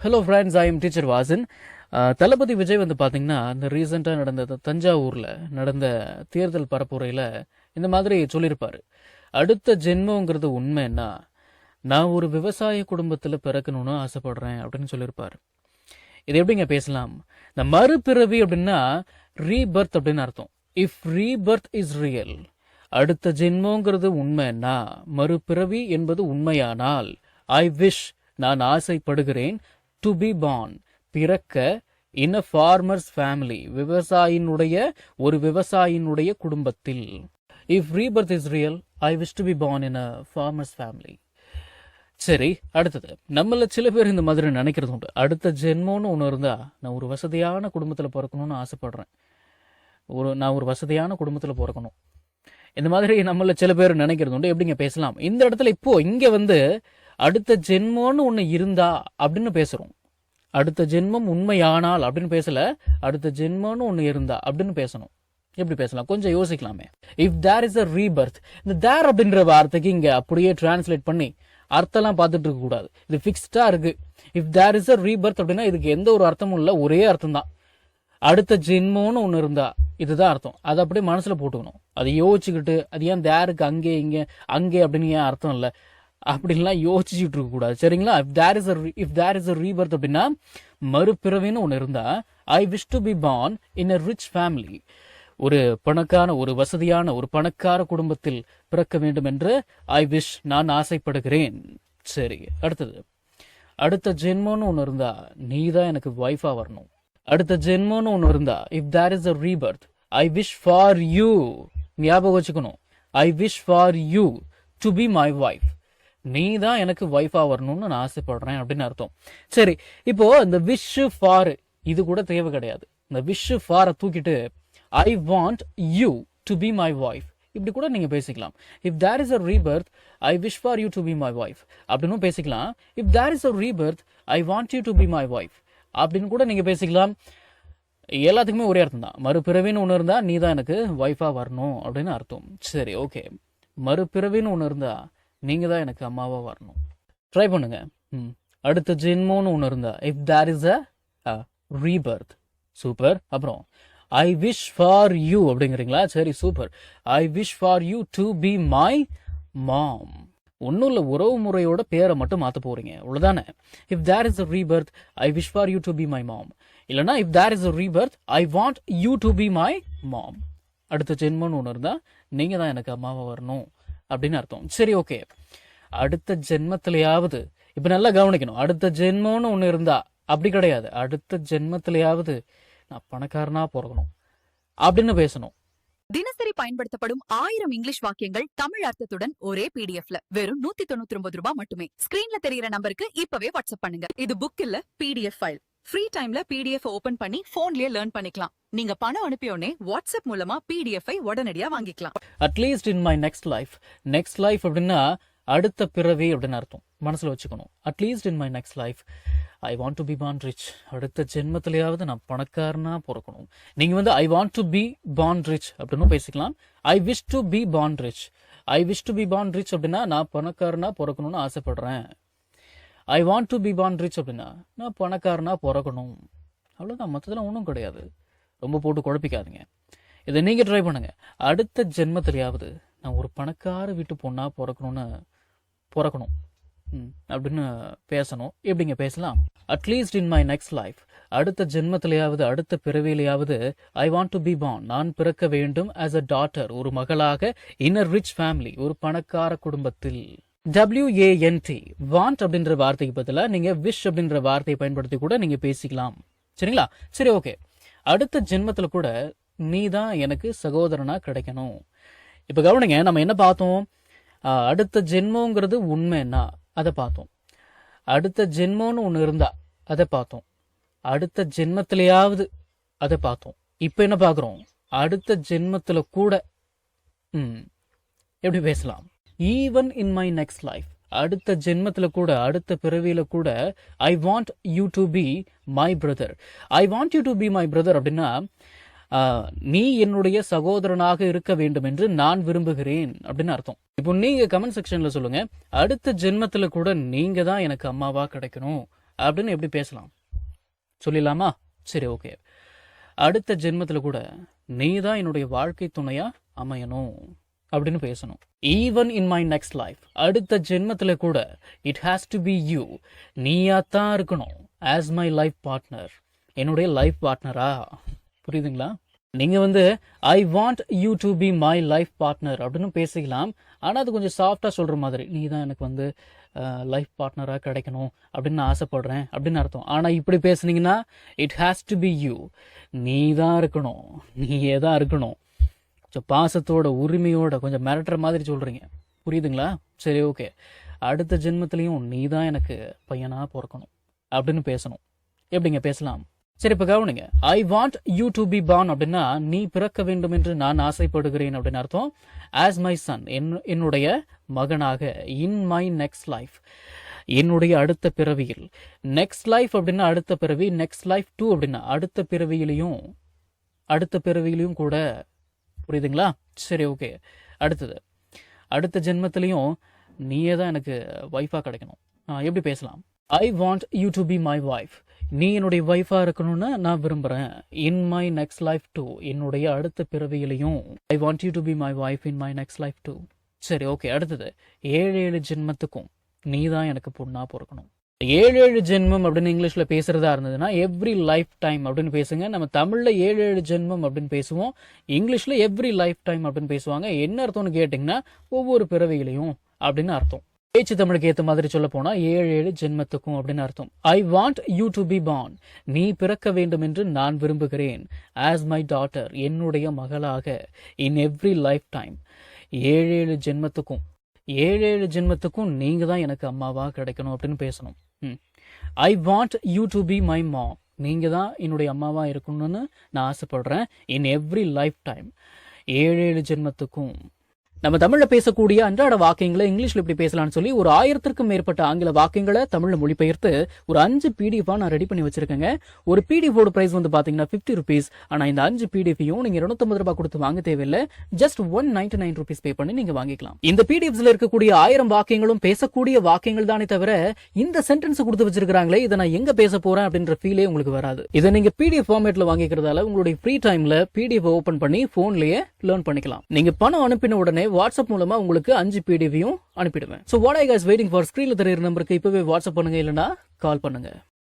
Hello friends, I am teacher Vasan. Thalapathy Vijay வந்து பார்த்தீங்கன்னா, இந்த ரீசெண்டாக நடந்த தஞ்சாவூரில் நடந்த தேர்தல் பரப்புரையில் இந்த மாதிரி சொல்லியிருப்பார். அடுத்த ஜென்மங்கிறது உண்மைன்னா நான் ஒரு விவசாய குடும்பத்தில் பிறக்கணும்னு ஆசைப்படுறேன் அப்படின்னு சொல்லியிருப்பார். இது எப்படிங்க பேசலாம்? இந்த மறுபிறவி அப்படின்னா ரீபர்த் அப்படின்னு அர்த்தம். இஃப் ரீபர்த் இஸ் ரியல், அடுத்த ஜென்மங்கிறது உண்மைன்னா, மறுபிறவி என்பது உண்மையானால், ஐ விஷ் நான் ஆசைப்படுகிறேன், டு பி பார்ன் பிறக்க, இன் அ ஃபார்மர்ஸ் ஃபேமிலி ஒரு விவசாயினுடைய குடும்பத்தில். If Rebirth is real, I wish to be born in a farmers family. சரி, அடுத்தது நம்மள சில பேர் இந்த மாதிரி நினைக்கிறது உண்டு. அடுத்த ஜென்மோன்னு ஒன்று இருந்தா நான் ஒரு வசதியான குடும்பத்தில் பிறக்கணும்னு ஆசைப்படுறேன், நான் ஒரு வசதியான குடும்பத்தில் பிறக்கணும். இந்த மாதிரி நம்மள சில பேர் நினைக்கிறது உண்டு. எப்படிங்க பேசலாம்? இந்த இடத்துல இப்போ இங்க வந்து அடுத்த ஜென்மோன்னு ஒன்று இருந்தா அப்படின்னு பேசுறோம். அடுத்த ஜென்மம் உண்மையானால் அப்படின்னு பேசல, அடுத்த ஜென்மோன்னு ஒன்று இருந்தா அப்படின்னு பேசணும். எப்படி பேசலாம்? கொஞ்சம் யோசிக்கலாமே. If there is a rebirth, இந்த தேர் அப்படின்ற வார்த்தைக்கு இங்க அப்படியே டிரான்ஸ்லேட் பண்ணி அர்த்தம்லாம் பார்த்துட்டு இருக்க கூடாது. இது பிக்ஸ்டா இருக்கு. If there is a rebirth அப்படின்னா இதுக்கு எந்த ஒரு அர்த்தமும் இல்லை, ஒரே அர்த்தம் தான். அடுத்த ஜென்மோன்னு ஒன்று இருந்தா இதுதான் அர்த்தம். அதை அப்படியே மனசுல போட்டுக்கணும். அதை யோசிச்சுக்கிட்டு அது ஏன் தேருக்கு அங்கே இங்கே அங்கே அப்படின்னு ஏன் அர்த்தம் இல்லை அப்படின்லாம் யோசிச்சுட்டு இருக்க கூடாது. சரிங்களா? If there is a rebirth அப்படின்னா மறுபிறவின்னு ஒன்று இருந்தா, I wish to be born in a rich family, ஒரு பணக்கான, ஒரு வசதியான, ஒரு பணக்கார குடும்பத்தில் பிறக்க வேண்டும் என்று ஐ விஷ் நான் ஆசைப்படுகிறேன். சரி, அடுத்தது அடுத்த ஜென்மோன்னு ஒன்று இருந்தா நீ தான் எனக்கு வைஃபா வரணும். அடுத்த ஜென்மோன்னு ஒன்று இருந்தா, if there is a rebirth, I wish for you, ஞாபகம் வச்சுக்கணும், I wish for you to be my wife, நீ தான் எனக்கு வைஃபா வரணும்னு நான் ஆசைப்படுறேன் அப்படின்னு அர்த்தம். சரி, இப்போ இந்த விஷ் ஃபார் இது கூட தேவை கிடையாது. இந்த விஷ் ஃபாரை தூக்கிட்டு I want you to be my wife இப்படி கூட நீங்க பேசிக்கலாம். If there is a rebirth, I wish for you to be my wife அப்படின்னு பேசிக்கலாம். If there is a rebirth, I want you to be my wife அப்படின்னு கூட நீங்க பேசிக்கலாம். எல்லாத்துக்குமே ஒரே அர்த்தம் தான். மறுபிறவின்னு ஒன்று இருந்தா நீ தான் எனக்கு வைஃபா வரணும் அப்படின்னு அர்த்தம். சரி, ஓகே. மறுபிறவின்னு ஒன்று இருந்தா நீங்க தான் எனக்கு அம்மாவா வரணும். ட்ரை பண்ணுங்க. அடுத்த ஜென்மோன்னு ஒன்று இருந்தா, if there is a rebirth, super. அப்புறம் ஐ விஷ் ஃபார் யூ அப்படிங்கிறீங்களா? சரி, super. I wish for you to be my mom. ஒன்றும் இல்லை, உறவு முறையோட பேரை மட்டும் மாற்ற போறீங்க, அவ்வளோதானே. If there is a rebirth, I wish for you to be my mom. இல்லைனா if there is a rebirth, I want you to be my mom. அடுத்த ஜென்மோன்னு ஒன்று இருந்தா நீங்க தான் எனக்கு அம்மாவா வரணும் அப்படின்னு அர்த்தம். சரி, ஓகே. அடுத்த ஜென்மத்திலேயாவது, இப்ப நல்லா கவனிக்கணும், அடுத்த ஜென்மோன்னு ஒண்ணு இருந்தா அப்படி கிடையாது. அடுத்த ஜென்மத்திலேயாவது நான் பணக்காரனா பிறக்கணும் அப்படின்னு பேசணும். தினசரி பயன்படுத்தப்படும் 1000 இங்கிலீஷ் வாக்கியங்கள் தமிழ் அர்த்தத்துடன் ஒரே பிடிஎஃப்ல வெறும் 199 ரூபாய் மட்டுமே. ஸ்கிரீன்ல தெரியுற நம்பருக்கு இப்பவே வாட்ஸ்அப் பண்ணுங்க. இது புக் இல்ல, பிடிஎஃப் ஃபைல். ஃப்ரீ டைம்ல பிடிஎஃப் ஓபன் பண்ணி போன்லயே லேர்ன் பண்ணிக்கலாம். நீங்க பணம் அனுப்பியோனே வாட்ஸ்அப் மூலமா பிடிஎஃப் உடனடியா வாங்கிக்கலாம். At least in my next life. Next life அப்படின்னா அடுத்த பிறவி அப்படின்னு அர்த்தம். மனசுல வச்சுக்கணும். At least in my next life, I want to be born rich. அடுத்த ஜென்மத்திலேயாவது நான் பணக்காரனா பிறக்கணும். நீங்க வந்து ஐ want to be born rich அப்படின்னு பேசிக்கலாம். ஐ wish to be born rich. I wish to be born rich அப்படின்னா நான் பணக்காரனா பிறக்கணும்னு ஆசைப்படுறேன். ஐ want to be born rich அப்படின்னா நான் பணக்காரனா பிறக்கணும். அவ்வளவுதான், மற்றதெல்லாம் ஒன்றும் கிடையாது. ரொம்ப போட்டு குழப்பிக்காதீங்க. இதை நீங்க ட்ரை பண்ணுங்க. அடுத்த ஜென்மத்திலேயாவது நான் ஒரு பணக்கார வீட்டு பொண்ணா பிறக்கணும் அப்படின்னு பேசணும். எப்படிங்க பேசலாம்? At least in my next life, அடுத்த ஜென்மத்திலேயாவது, அடுத்த பிறவியிலேயாவது, I want to be born, நான் பிறக்க வேண்டும் as a daughter, ஒரு மகளாக, in a rich family, ஒரு பணக்கார குடும்பத்தில். WANT, வாண்ட் அப்படின்ற வார்த்தைக்கு பதிலா நீங்க விஷ் அப்படின்ற வார்த்தையை பயன்படுத்தி கூட நீங்க பேசிக்கலாம். சரிங்களா? சரி, ஓகே. அடுத்த ஜென்மத்துல கூட நீ தான் எனக்கு சகோதரனா கிடைக்கணும். இப்ப கவனிங்க, நம்ம என்ன பார்த்தோம்? அடுத்த ஜென்மங்கிறது உண்மைன்னா அதை பார்த்தோம். அடுத்த ஜென்மம்னு ஒன்று இருந்தா அதை பார்த்தோம். அடுத்த ஜென்மத்திலேயாவது அதை பார்த்தோம். இப்ப என்ன பார்க்கிறோம்? அடுத்த ஜென்மத்துல கூட எப்படி பேசலாம்? Even in my next life, அடுத்த ஜென்மத்துல கூட, அடுத்த பிறவியில கூட, ஐ want you to be my brother. I want you to be my brother அப்படின்னா நீ என்னுடைய சகோதரனாக இருக்க வேண்டும் என்று நான் விரும்புகிறேன் அப்படின்னு அர்த்தம். இப்போ நீங்க கமெண்ட் செக்ஷன்ல சொல்லுங்க, அடுத்த ஜென்மத்துல கூட நீங்க தான் எனக்கு அம்மாவா கிடைக்கணும் அப்படின்னு எப்படி பேசலாம்? சொல்லிடலாமா? சரி, ஓகே. அடுத்த ஜென்மத்தில் கூட நீ தான் என்னுடைய வாழ்க்கை துணையா அமையணும் அப்படின்னு பேசணும். Even in my next life, அடுத்த ஜென்மத்தில் கூட it has to be you, நீயாத்தான் இருக்கணும் ஆஸ் மை லைஃப் பார்ட்னர், என்னுடைய லைஃப் பார்ட்னரா. புரியுதுங்களா? நீங்க I want you to be my life partner அப்படின்னு பேசிக்கலாம். ஆனால் அது கொஞ்சம் சாஃப்டா சொல்ற மாதிரி, நீ தான் எனக்கு லைஃப் பார்ட்னரா கிடைக்கணும் அப்படின்னு நான் ஆசைப்படுறேன் அப்படின்னு அர்த்தம். ஆனா இப்படி பேசுனீங்கன்னா it has to be you, நீ தான் இருக்கணும், நீயே தான் இருக்கணும். கொஞ்சம் பாசத்தோட உரிமையோட கொஞ்சம் மிரட்டுற மாதிரி சொல்றீங்க. புரியுதுங்களா? சரி, ஓகே. அடுத்த ஜென்மத்திலையும் நீ தான் எனக்கு பையனா பிறக்கணும் அப்படின்னு பேசணும். எப்படிங்க பேசலாம்? சரி, இப்ப கவனிங்க. ஐ want you to be born அப்படின்னா நீ பிறக்க வேண்டும் என்று நான் ஆசைப்படுகிறேன் அப்படின்னு அர்த்தம். ஆஸ் மை சன், என்னுடைய மகனாக. இன் மை நெக்ஸ்ட் லைஃப், என்னுடைய அடுத்த பிறவியில். நெக்ஸ்ட் லைஃப் அப்படின்னா அடுத்த பிறவி. நெக்ஸ்ட் லைஃப் டூ அப்படின்னா அடுத்த பிறவியிலையும் கூட. புரியுதுங்களா? சரி, ஓகே. அடுத்தது, அடுத்த ஜென்மத்திலையும் நீயே தான் எனக்கு வைஃபா கிடைக்கணும். எப்படி பேசலாம்? I want you to be my wife, நீ என்னுடைய வைஃபா இருக்கணும்னு நான் விரும்புறேன். In my next life too, என்னுடைய அடுத்த பிறவியிலையும். I want you to be my wife in my next life too. சரி, ஓகே. அடுத்தது, 7 ஜென்மத்துக்கும் நீ தான் எனக்கு பொண்ணா பிறக்கணும். 7 ஜென்மம் அப்படின்னு இங்கிலீஷ்ல பேசுறதா இருந்ததுன்னா எவ்ரி லைஃப் டைம் அப்படின்னு பேசுங்க. நம்ம தமிழ்ல 7 ஜென்மம் அப்படின்னு பேசுவோம், இங்கிலீஷ்ல எவ்ரி லைஃப் டைம் அப்படின்னு பேசுவாங்க. என்ன அர்த்தம்னு கேட்டீங்கன்னா ஒவ்வொரு பிறவியிலையும் அப்படின்னு அர்த்தம். பேச்சு தமிழுக்கு ஏற்ற மாதிரி சொல்ல போனா 7 ஜென்மத்துக்கும் அப்படின்னு அர்த்தம். ஐ want you to be born, நீ பிறக்க வேண்டும் என்று நான் விரும்புகிறேன். ஆஸ் மை டாட்டர், என்னுடைய மகளாக. இன் எவ்ரி லைஃப் டைம், 7 ஜென்மத்துக்கும் நீங்க தான் எனக்கு அம்மாவா கிடைக்கணும் அப்படின்னு பேசணும். I want you to be my mom, நீங்க தான் என்னுடைய அம்மாவா இருக்கணும்னு நான் ஆசைப்படுறேன். இன் எவ்ரி லைஃப் டைம், 7 ஜென்மத்துக்கும். நம்ம தமிழ்ல பேசக்கூடிய அன்றாட வாக்கியங்களை இங்கிலீஷ்ல இப்படி பேசலாம்னு சொல்லி ஒரு 1000க்கும் மேற்பட்ட ஆங்கில வாக்கியங்களை தமிழ்ல மொழிபெயர்த்து ஒரு 5 பிடிஎஃப் நான் ரெடி பண்ணி வச்சிருக்கேங்க. ஒரு பிடிஎஃப் பிரைஸ் பாத்தீங்கன்னா 50 ருபீஸ். ஆனா இந்த 5 பிடிஎஃபையும் நீங்க 250 ரூபாய் கொடுத்து வாங்க தேவையில்லை. ஜஸ்ட் 199 ருபீஸ் பே பண்ணி நீங்க வாங்கிக்கலாம். இந்த பிடிஎஃப்ஸ்ல இருக்கக்கூடிய 1000 வாக்கியங்களும் பேசக்கூடிய வாக்கியங்கள் தானே தவிர இந்த சென்டென்ஸ் கொடுத்து வச்சிருக்காங்களே இதை நான் எங்க பேச போறேன் அப்படின்ற ஃபீலே உங்களுக்கு வராது. இதை நீங்க பிடிஎஃப் ஃபார்மேட்ல வாங்கிக்கிறதால உங்களுடைய ஃப்ரீ டைம்ல பிடிஎஃப் ஓபன் பண்ணி போன்லயே லேர்ன் பண்ணிக்கலாம். நீங்க பணம் அனுப்பின உடனே வாட்ஸ்அப் மூலமா உங்களுக்கு 5 PDF அனுப்பிடுவேன். So what are you guys waiting for? ஸ்கிரீன்ல தெரியுற நம்பருக்கு இப்பவே வாட்ஸ்அப் பண்ணுங்க, இல்லனா கால் பண்ணுங்க.